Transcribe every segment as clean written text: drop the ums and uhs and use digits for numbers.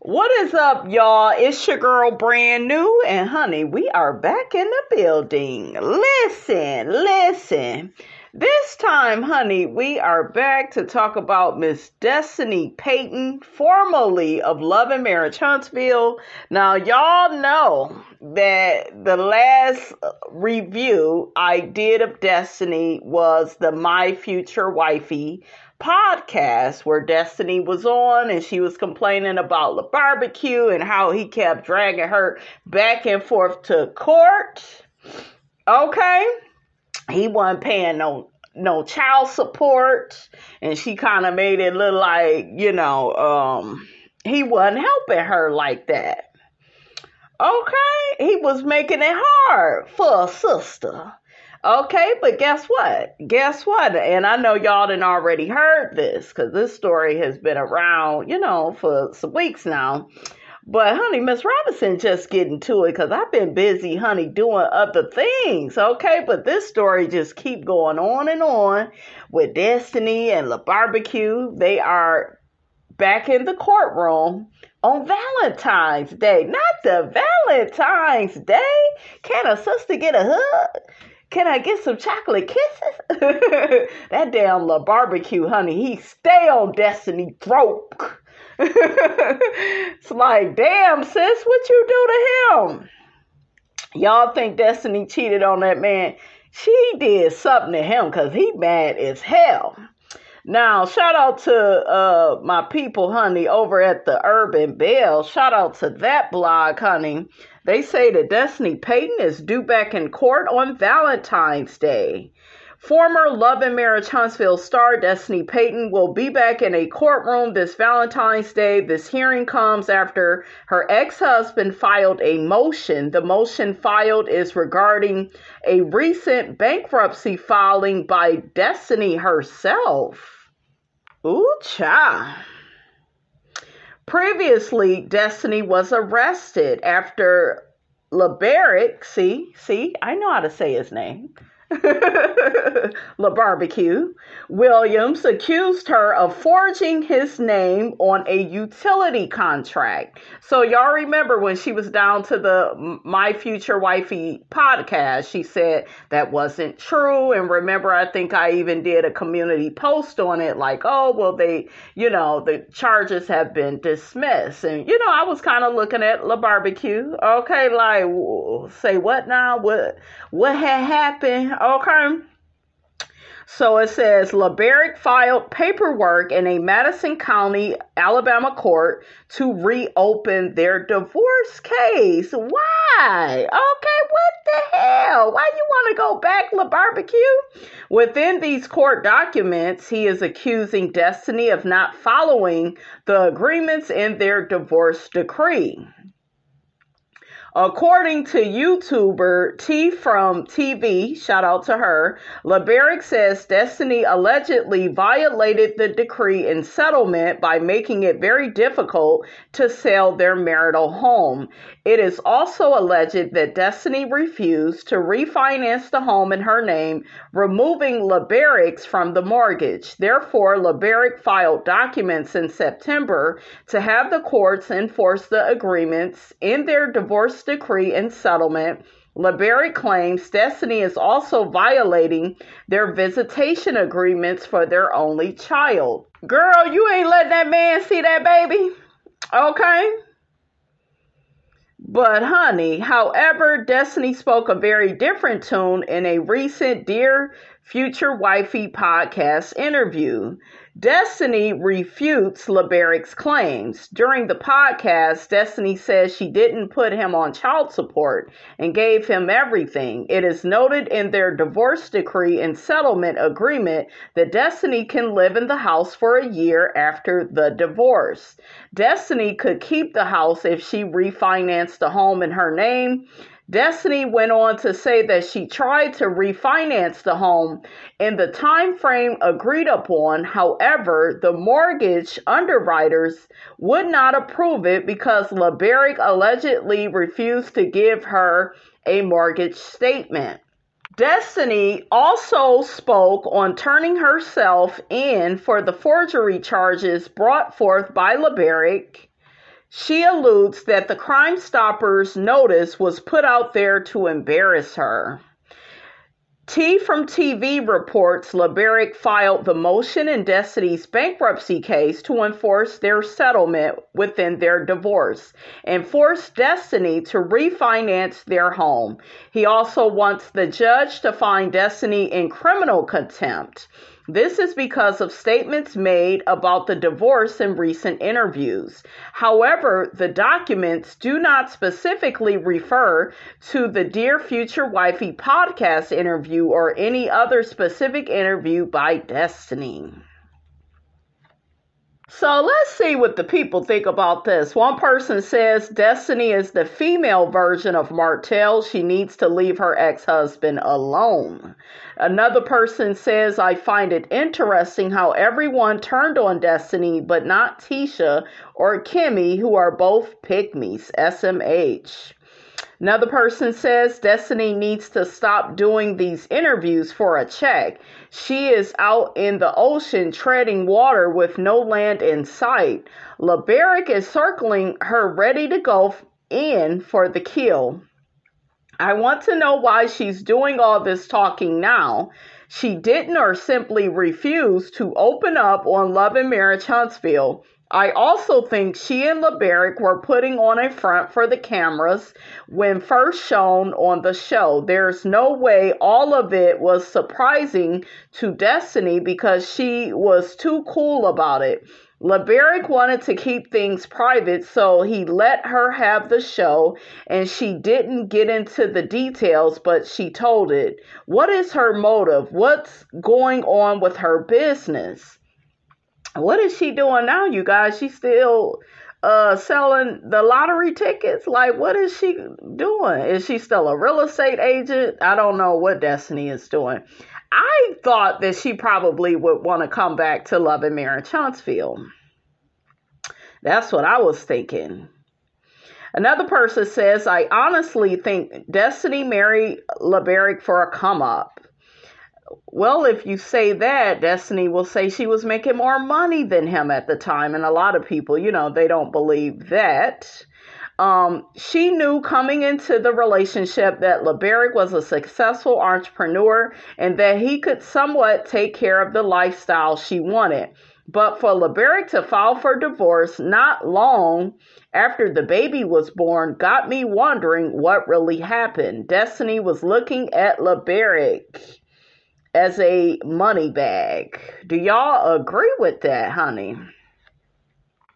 What is up, y'all? It's your girl, Brand New, and honey, we are back in the building. Listen. This time, honey, we are back to talk about Miss Destiny Payton, formerly of Love and Marriage Huntsville. Now, y'all know that the last review I did of Destiny was the My Future Wifey podcast where Destiny was on and she was complaining about the barbecue and how he kept dragging her back and forth to court. Okay. He wasn't paying no child support, and she kind of made it look like, he wasn't helping her like that. Okay. He was making it hard for a sister. Okay, but guess what? And I know y'all done already heard this because this story has been around, for some weeks now. But, honey, Miss Robinson just getting to it because I've been busy, honey, doing other things, okay? But this story just keep going on and on with Destiny and La Barbecue. They are back in the courtroom on Valentine's Day. Not the Valentine's Day. Can a sister get a hug? Can I get some chocolate kisses? That damn La Barbecue, honey, he stay on Destiny throat. It's like, damn, sis, what you do to him? Y'all think Destiny cheated on that man? She did something to him because he mad as hell. Now, shout out to my people, honey, over at the Urban Bell. Shout out to that blog, honey. They say that Destiny Payton is due back in court on Valentine's Day. Former Love and Marriage Huntsville star Destiny Payton will be back in a courtroom this Valentine's Day. This hearing comes after her ex-husband filed a motion. The motion filed is regarding a recent bankruptcy filing by Destiny herself. Ooh, cha. Previously, Destiny was arrested after LeBaric, see, I know how to say his name. La Barbecue Williams accused her of forging his name on a utility contract. So y'all remember when she was down to the My Future Wifey podcast, she said that wasn't true. And remember, I think I even did a community post on it like, oh, well, they, the charges have been dismissed. And, I was kind of looking at La Barbecue. Okay, like, say what now? What had happened? Okay. So it says LeBaric filed paperwork in a Madison County, Alabama court to reopen their divorce case. Why? Okay, what the hell? Why you want to go back, LeBarbecue? Within these court documents, he is accusing Destiny of not following the agreements in their divorce decree. According to YouTuber T from TV, shout out to her, LeBaric says Destiny allegedly violated the decree in settlement by making it very difficult to sell their marital home. It is also alleged that Destiny refused to refinance the home in her name, removing LeBaric's from the mortgage. Therefore, LeBaric filed documents in September to have the courts enforce the agreements in their divorce decree and settlement. LeBaric claims Destiny is also violating their visitation agreements for their only child. Girl, you ain't letting that man see that baby. Okay? But honey, however, Destiny spoke a very different tune in a recent Dear Future Wifey podcast interview. Destiny refutes LeBaric's claims. During the podcast, Destiny says she didn't put him on child support and gave him everything. It is noted in their divorce decree and settlement agreement that Destiny can live in the house for a year after the divorce. Destiny could keep the house if she refinanced the home in her name. Destiny went on to say that she tried to refinance the home in the time frame agreed upon. However, the mortgage underwriters would not approve it because LeBaric allegedly refused to give her a mortgage statement. Destiny also spoke on turning herself in for the forgery charges brought forth by LeBaric. She alludes that the Crime Stoppers notice was put out there to embarrass her. T from TV reports LeBerick filed the motion in Destiny's bankruptcy case to enforce their settlement within their divorce and force Destiny to refinance their home. He also wants the judge to find Destiny in criminal contempt. This is because of statements made about the divorce in recent interviews. However, the documents do not specifically refer to the Dear Future Wifey podcast interview or any other specific interview by Destiny. So let's see what the people think about this. One person says Destiny is the female version of Martell. She needs to leave her ex-husband alone. Another person says, I find it interesting how everyone turned on Destiny, but not Tisha or Kimmy, who are both pygmies, SMH. Another person says Destiny needs to stop doing these interviews for a check. She is out in the ocean treading water with no land in sight. LeBerick is circling her ready to go in for the kill. I want to know why she's doing all this talking now. She didn't or simply refused to open up on Love and Marriage Huntsville. I also think she and LeBerick were putting on a front for the cameras when first shown on the show. There's no way all of it was surprising to Destiny because she was too cool about it. LeBerick wanted to keep things private, so he let her have the show, and she didn't get into the details, but she told it. What is her motive? What's going on with her business? What is she doing now, you guys? She's still selling the lottery tickets? Like, what is she doing? Is she still a real estate agent? I don't know what Destiny is doing. I thought that she probably would want to come back to Love and Marriage Huntsville. That's what I was thinking. Another person says, I honestly think Destiny married LeBerick for a come-up. Well, if you say that, Destiny will say she was making more money than him at the time. And a lot of people, they don't believe that. She knew coming into the relationship that LeBerick was a successful entrepreneur and that he could somewhat take care of the lifestyle she wanted. But for LeBerick to file for divorce not long after the baby was born got me wondering what really happened. Destiny was looking at LeBerick as a money bag. Do y'all agree with that, honey?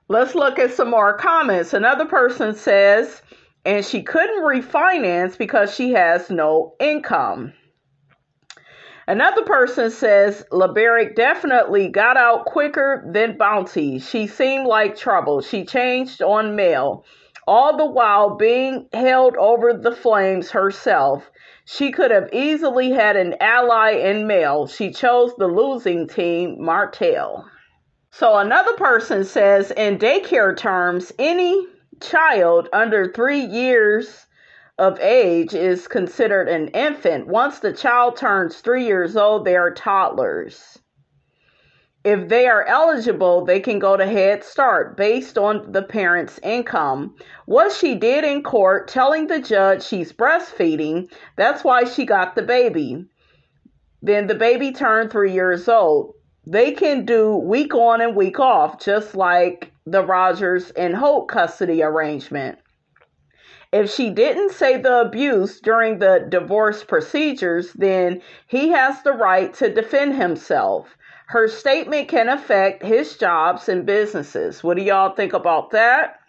Let's look at some more comments. Another person says, and she couldn't refinance because she has no income. Another person says, LeBerick definitely got out quicker than Bounty. She seemed like trouble. She changed on mail, all the while being held over the flames herself. She could have easily had an ally in mail. She chose the losing team, Martell. So another person says, in daycare terms, any child under 3 years of age is considered an infant. Once the child turns 3 years old, they are toddlers. If they are eligible, they can go to Head Start based on the parent's income. What she did in court, telling the judge she's breastfeeding, that's why she got the baby. Then the baby turned 3 years old. They can do week on and week off, just like the Rogers and Holt custody arrangement. If she didn't say the abuse during the divorce procedures, then he has the right to defend himself. Her statement can affect his jobs and businesses. What do y'all think about that?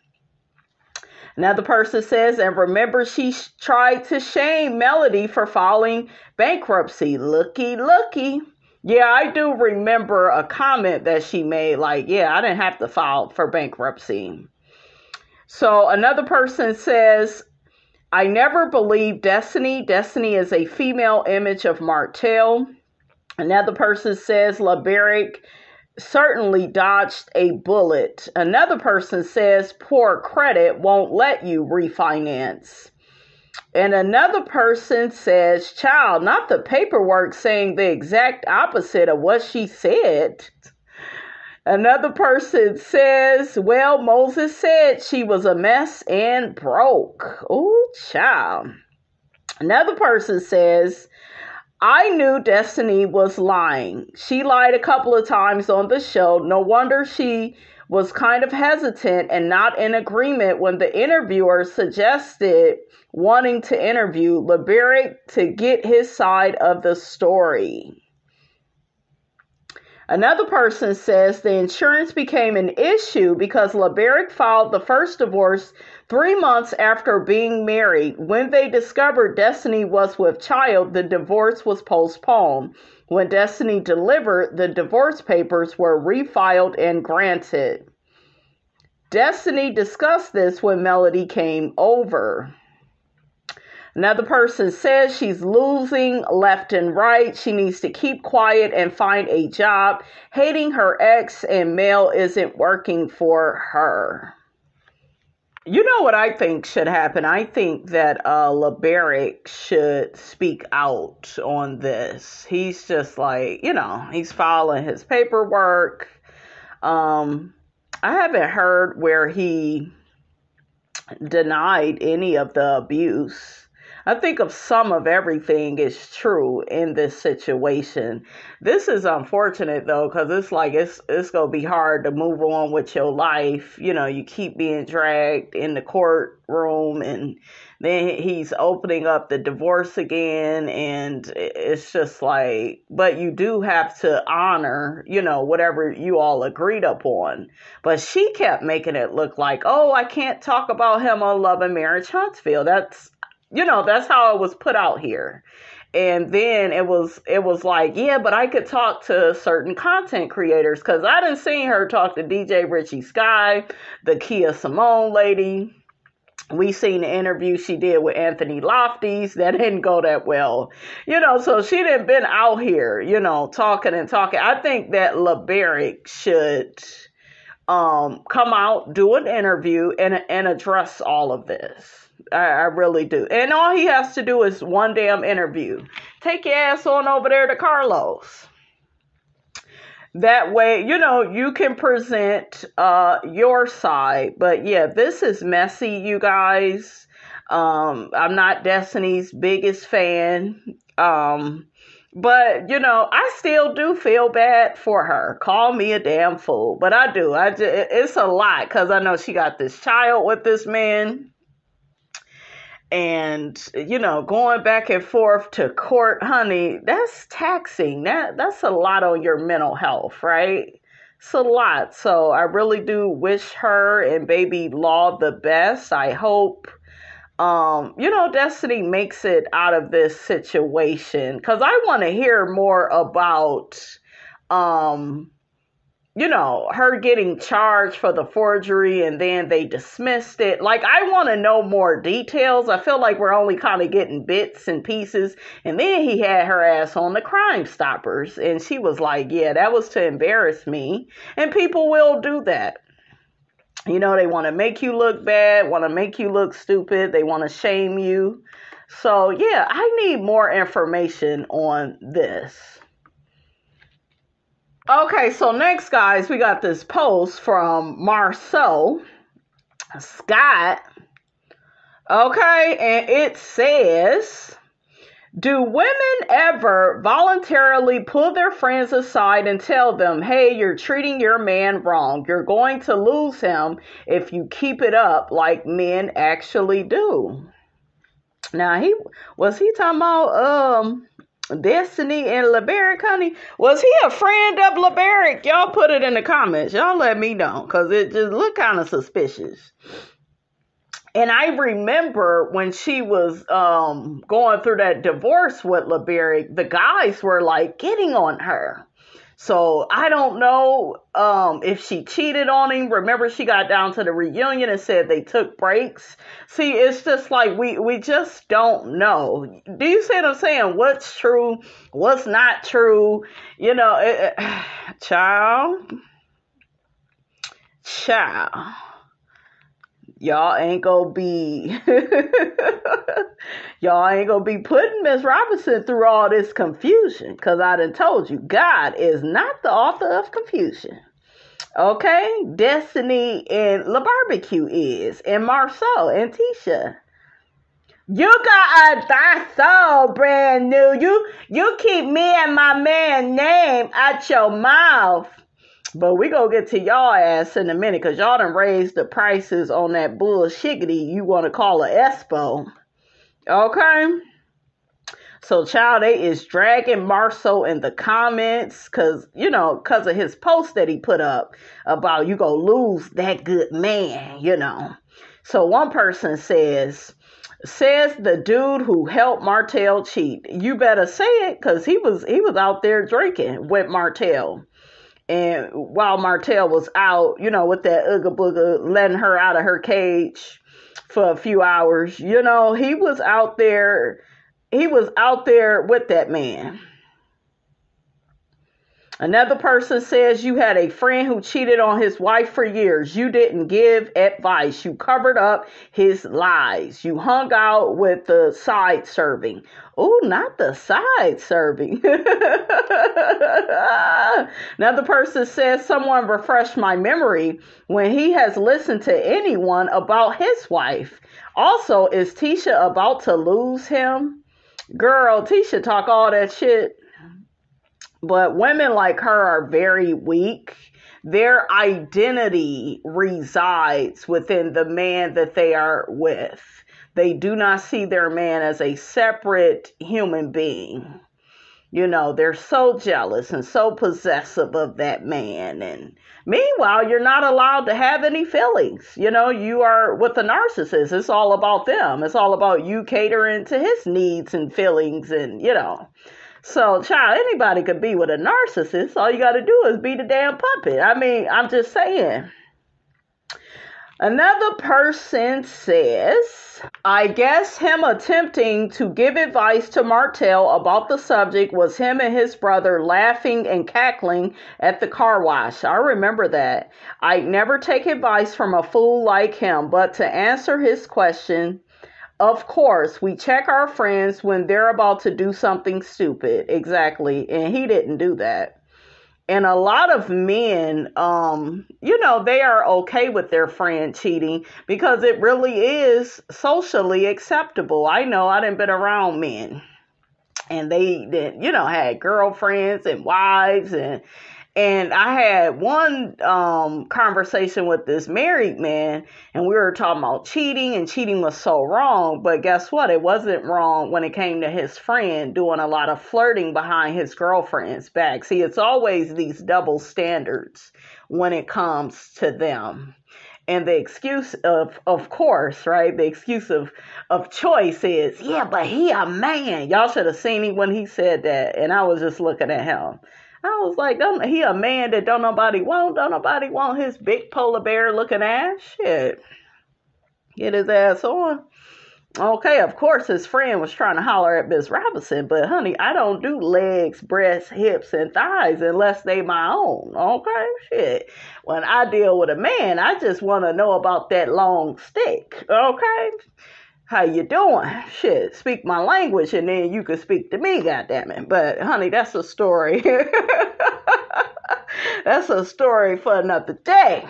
Another person says, and remember, she tried to shame Melody for filing bankruptcy. Looky. Yeah, I do remember a comment that she made, like, yeah, I didn't have to file for bankruptcy. So another person says, I never believed Destiny. Destiny is a female image of Martell. Another person says, LeBerick certainly dodged a bullet. Another person says, poor credit won't let you refinance. And another person says, child, not the paperwork saying the exact opposite of what she said. Another person says, well, Moses said she was a mess and broke. Ooh, child. Another person says, I knew Destiny was lying. She lied a couple of times on the show. No wonder she was kind of hesitant and not in agreement when the interviewer suggested wanting to interview LeBeric to get his side of the story. Another person says the insurance became an issue because LeBeric filed the first divorce 3 months after being married. When they discovered Destiny was with child, the divorce was postponed. When Destiny delivered, the divorce papers were refiled and granted. Destiny discussed this when Melody came over. Another person says she's losing left and right. She needs to keep quiet and find a job. Hating her ex and male isn't working for her. You know what I think should happen? I think that LeBeric should speak out on this. He's just like, he's filing his paperwork. I haven't heard where he denied any of the abuse. I think of some of everything is true in this situation. This is unfortunate though, because it's like it's gonna be hard to move on with your life. You keep being dragged in the courtroom, and then he's opening up the divorce again, and it's just like, but you do have to honor, whatever you all agreed upon. But she kept making it look like, oh, I can't talk about him on Love and Marriage Huntsville. That's how it was put out here. And then it was like, yeah, but I could talk to certain content creators, because I done seen her talk to DJ Richie Sky, the Kia Simone lady. We seen the interview she did with Anthony Lofties. That didn't go that well. So she done been out here, talking and talking. I think that LeBeric should come out, do an interview, and address all of this. I really do. And all he has to do is one damn interview. Take your ass on over there to Carlos. That way, you can present your side. But yeah, this is messy, you guys. I'm not Destiny's biggest fan. But, I still do feel bad for her. Call me a damn fool. But I do. It's a lot, because I know she got this child with this man. And, going back and forth to court, honey, that's taxing. That's a lot on your mental health, right? It's a lot. So I really do wish her and baby Law the best. I hope, Destiny makes it out of this situation. Because I want to hear more about, her getting charged for the forgery and then they dismissed it. Like, I want to know more details. I feel like we're only kind of getting bits and pieces. And then he had her ass on the Crime Stoppers. And she was like, yeah, that was to embarrass me. And people will do that. They want to make you look bad, want to make you look stupid. They want to shame you. So, yeah, I need more information on this. Okay, so next, guys, we got this post from Marsauscott. Okay, and it says, do women ever voluntarily pull their friends aside and tell them, hey, you're treating your man wrong. You're going to lose him if you keep it up, like men actually do? Now, was he talking about Destiny and LeBeric, honey? Was he a friend of LeBeric? Y'all put it in the comments. Y'all let me know, because it just looked kind of suspicious. And I remember when she was going through that divorce with LeBeric, the guys were like getting on her. So I don't know if she cheated on him. Remember, she got down to the reunion and said they took breaks. See, it's just like we just don't know. Do you see what I'm saying? What's true? What's not true? Child. Y'all ain't gonna be putting Miss Robinson through all this confusion, because I done told you God is not the author of confusion. Okay, Destiny and La Barbecue is, and Marsau and Tisha. You got a that's so brand new. You keep me and my man name out your mouth. But we gonna get to y'all ass in a minute, because y'all done raised the prices on that bullshiggity you want to call a Expo. Okay? So, child, they is dragging Marsau in the comments because of his post that he put up about you gonna lose that good man, So one person says the dude who helped Martell cheat. You better say it, because he was out there drinking with Martell. And while Martell was out, with that Ooga Booga, letting her out of her cage for a few hours, he was out there. He was out there with that man. Another person says you had a friend who cheated on his wife for years. You didn't give advice. You covered up his lies. You hung out with the side serving. Oh, not the side serving. Another person says someone refreshed my memory when he has listened to anyone about his wife. Also, is Tisha about to lose him? Girl, Tisha talk all that shit. But women like her are very weak. Their identity resides within the man that they are with. They do not see their man as a separate human being. They're so jealous and so possessive of that man. And meanwhile, you're not allowed to have any feelings. You are with a narcissist. It's all about them. It's all about you catering to his needs and feelings and, So, child, anybody could be with a narcissist. All you got to do is be the damn puppet. I mean, I'm just saying. Another person says, I guess him attempting to give advice to Martell about the subject was him and his brother laughing and cackling at the car wash. I remember that. I'd never take advice from a fool like him, but to answer his question, of course, we check our friends when they're about to do something stupid. Exactly. And he didn't do that. And a lot of men, they are okay with their friend cheating because it really is socially acceptable. I know I done been around men and they had girlfriends and wives and I had one conversation with this married man, and we were talking about cheating, and cheating was so wrong. But guess what? It wasn't wrong when it came to his friend doing a lot of flirting behind his girlfriend's back. See, it's always these double standards when it comes to them. And the excuse of course, right? The excuse of choice is, yeah, but he a man. Y'all should have seen him when he said that. And I was just looking at him. I was like, he a man that don't nobody want his big polar bear looking ass. Shit. Get his ass on. Okay, of course his friend was trying to holler at Miss Robinson, but honey, I don't do legs, breasts, hips, and thighs unless they my own. Okay, shit. When I deal with a man, I just want to know about that long stick. Okay? How you doing? Shit, speak my language and then you can speak to me, goddammit. But honey, that's a story. That's a story for another day.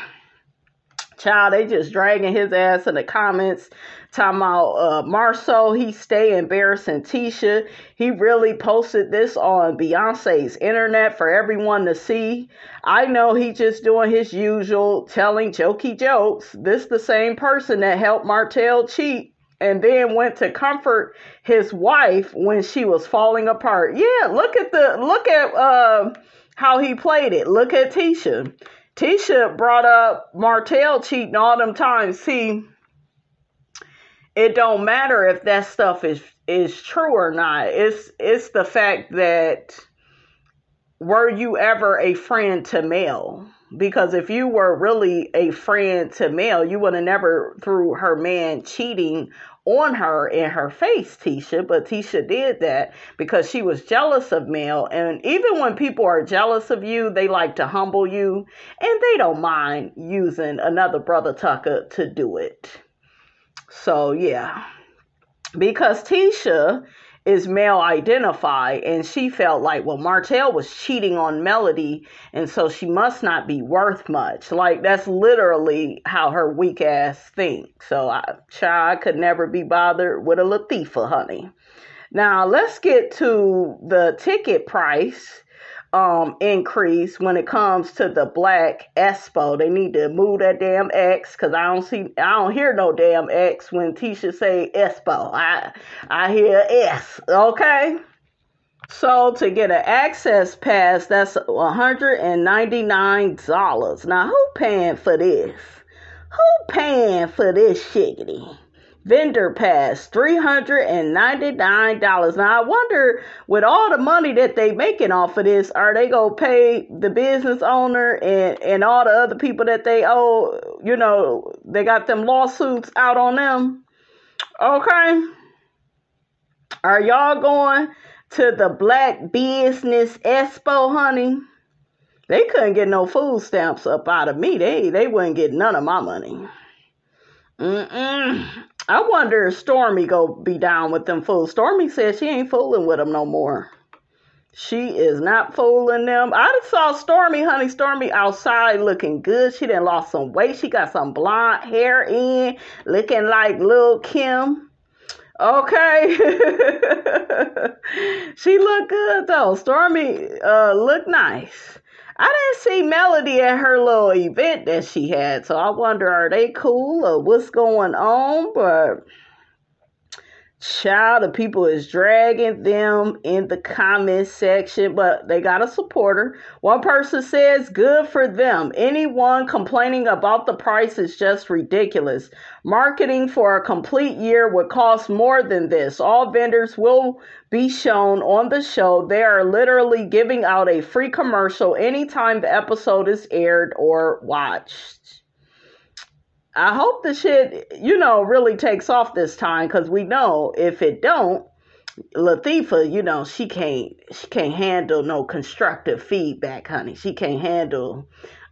Child, they just dragging his ass in the comments, talking about Marsau, he stay embarrassing Tisha. He really posted this on Beyonce's internet for everyone to see. I know he just doing his usual telling jokey jokes. This the same person that helped Martell cheat and then went to comfort his wife when she was falling apart. Yeah, look at how he played it. Look at Tisha. Tisha brought up Martell cheating all them times. See, it don't matter if that stuff is true or not. It's the fact that, were you ever a friend to Mel? Because if you were really a friend to Mel, you would have never threw her man cheating on her in her face, Tisha. But Tisha did that because she was jealous of Mel. And even when people are jealous of you, they like to humble you. And they don't mind using another brother Tucker to do it. So, yeah. Because Tisha is male identified, and she felt like, well, Martell was cheating on Melody, and so she must not be worth much. Like, that's literally how her weak ass thinks. So I could never be bothered with a Latifah, honey. Now let's get to the ticket price increase when it comes to the Black Expo. They need to move that damn X, because I don't hear no damn X when Tisha say Expo. I hear S, okay? So to get an access pass, that's $199. Now who paying for this? Who paying for this shiggity? Vendor pass, $399. Now, I wonder, with all the money that they making off of this, are they going to pay the business owner and all the other people that they owe, they got them lawsuits out on them? Okay. Are y'all going to the Black Business Expo, honey? They couldn't get no food stamps up out of me. They wouldn't get none of my money. I wonder if Stormy go be down with them fools. Stormy said she ain't fooling with them no more. She is not fooling them. I just saw Stormy, honey. Stormy outside looking good. She done lost some weight. She got some blonde hair in, looking like Lil' Kim. Okay. She look good though. Stormy look nice. I didn't see Melody at her little event that she had, so I wonder, are they cool or what's going on? But child, the people is dragging them in the comment section, but they got a supporter. One person says, good for them. Anyone complaining about the price is just ridiculous. Marketing for a complete year would cost more than this. All vendors will be shown on the show. They are literally giving out a free commercial anytime the episode is aired or watched. I hope the shit, really takes off this time, because we know if it don't, Latifah, she can't handle no constructive feedback, honey. She can't handle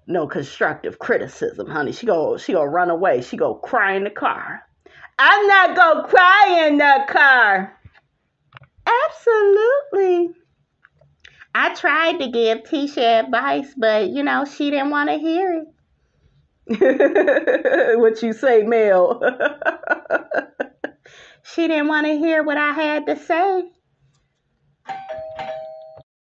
no constructive criticism, honey. She go run away. She go cry in the car. I'm not gonna cry in the car. Absolutely. I tried to give Tisha advice, but she didn't want to hear it. What you say, Mel? She didn't want to hear what I had to say.